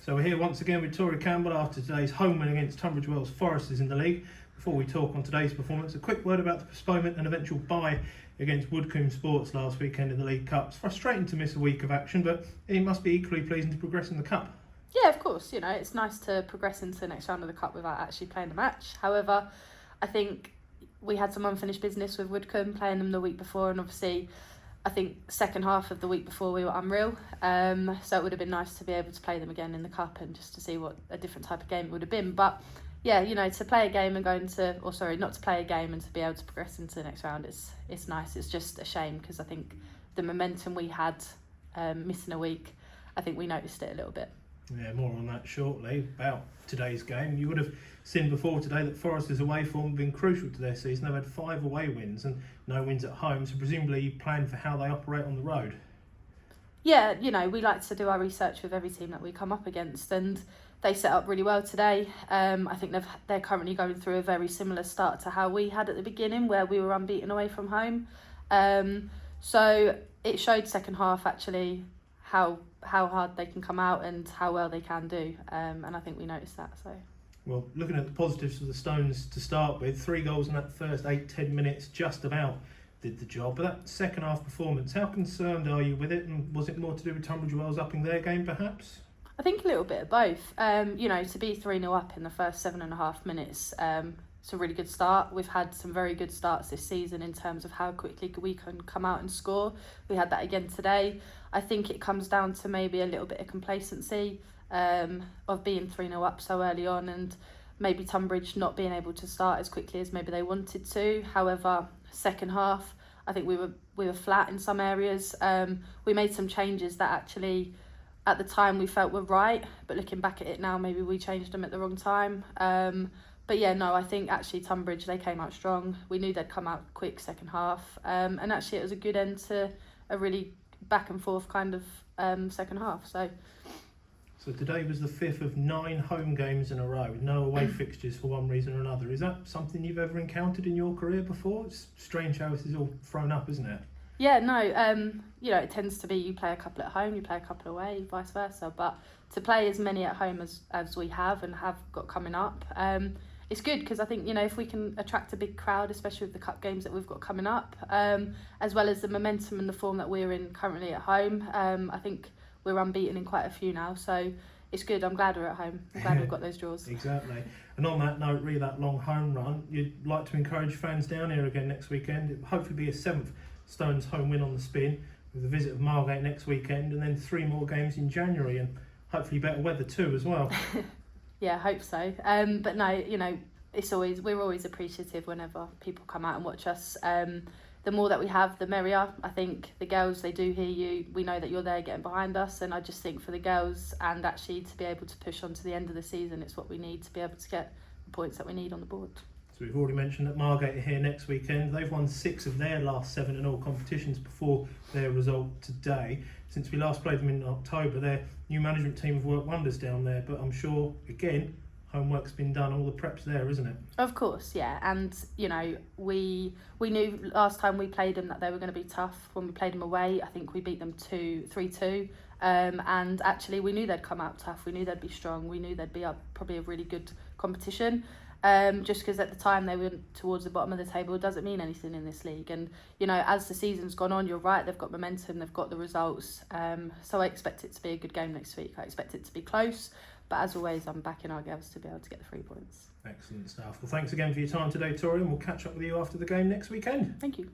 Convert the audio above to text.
So we're here once again with Tori Campbell after today's home win against Tunbridge Wells Foresters in the league. Before we talk on today's performance, a quick word about the postponement and eventual bye against Woodcombe Sports last weekend in the League Cup. It's frustrating to miss a week of action, but it must be equally pleasing to progress in the Cup. Yeah, of course. You know, it's nice to progress into the next round of the Cup without actually playing the match. However, I think we had some unfinished business with Woodcombe, playing them the week before, and obviously I think second half of the week before we were unreal. So it would have been nice to be able to play them again in the Cup and just to see what a different type of game it would have been. But yeah, you know, to play a game and not to play a game and to be able to progress into the next round, it's nice. It's just a shame because I think the momentum we had missing a week, I think we noticed it a little bit. Yeah, more on that shortly about today's game. You would have seen before today that Foresters' away form have been crucial to their season. They've had 5 away wins and no wins at home, so presumably you plan for how they operate on the road. Yeah, you know, we like to do our research with every team that we come up against, and they set up really well today. I think they're currently going through a very similar start to how we had at the beginning, where we were unbeaten away from home. So it showed second half actually how hard they can come out and how well they can do, and I think we noticed that. So, well, looking at the positives for the Stones to start with, 3 goals in that first 8-10 minutes just about did the job. But that second half performance, how concerned are you with it, and was it more to do with Tunbridge Wells upping their game perhaps? I think a little bit of both. You know, to be 3-0 up in the first 7.5 minutes, it's a really good start. We've had some very good starts this season in terms of how quickly we can come out and score. We had that again today. I think it comes down to maybe a little bit of complacency of being 3-0 up so early on, and maybe Tunbridge not being able to start as quickly as maybe they wanted to. However, second half, I think we were flat in some areas. We made some changes that actually at the time we felt were right, but looking back at it now, maybe we changed them at the wrong time. But yeah, no, I think actually Tunbridge, they came out strong. We knew they'd come out quick second half. And actually it was a good end to a really back and forth kind of second half. So today was the 5th of 9 home games in a row with no away fixtures for one reason or another. Is that something you've ever encountered in your career before? It's strange how this is all thrown up, isn't it? Yeah, no, you know, it tends to be you play a couple at home, you play a couple away, vice versa. But to play as many at home as we have and have got coming up, it's good because I think, you know, if we can attract a big crowd, especially with the cup games that we've got coming up, as well as the momentum and the form that we're in currently at home, I think we're unbeaten in quite a few now. So it's good. I'm glad we're at home. I'm glad we've got those draws. Exactly. And on that note, really that long home run, you'd like to encourage fans down here again next weekend. It'll hopefully be a 7th Stones home win on the spin with the visit of Margate next weekend, and then 3 more games in January, and hopefully better weather too as well. Yeah, I hope so. But no, you know, we're always appreciative whenever people come out and watch us. The more that we have, the merrier. I think the girls, they do hear you. We know that you're there getting behind us, and I just think for the girls and actually to be able to push on to the end of the season, it's what we need to be able to get the points that we need on the board. So we've already mentioned that Margate are here next weekend. They've won 6 of their last 7 in all competitions before their result today. Since we last played them in October, their new management team have worked wonders down there, but I'm sure, again, homework's been done, all the prep's there, isn't it? Of course, yeah. And, you know, we knew last time we played them that they were going to be tough. When we played them away, I think we beat them 3-2. And actually we knew they'd come out tough. We knew they'd be strong. We knew they'd be probably a really good competition. Just because at the time they were towards the bottom of the table doesn't mean anything in this league. And, you know, as the season's gone on, you're right, they've got momentum, they've got the results. So I expect it to be a good game next week. I expect it to be close. But as always, I'm backing our girls to be able to get the 3 points. Excellent stuff. Well, thanks again for your time today, Tori, and we'll catch up with you after the game next weekend. Thank you.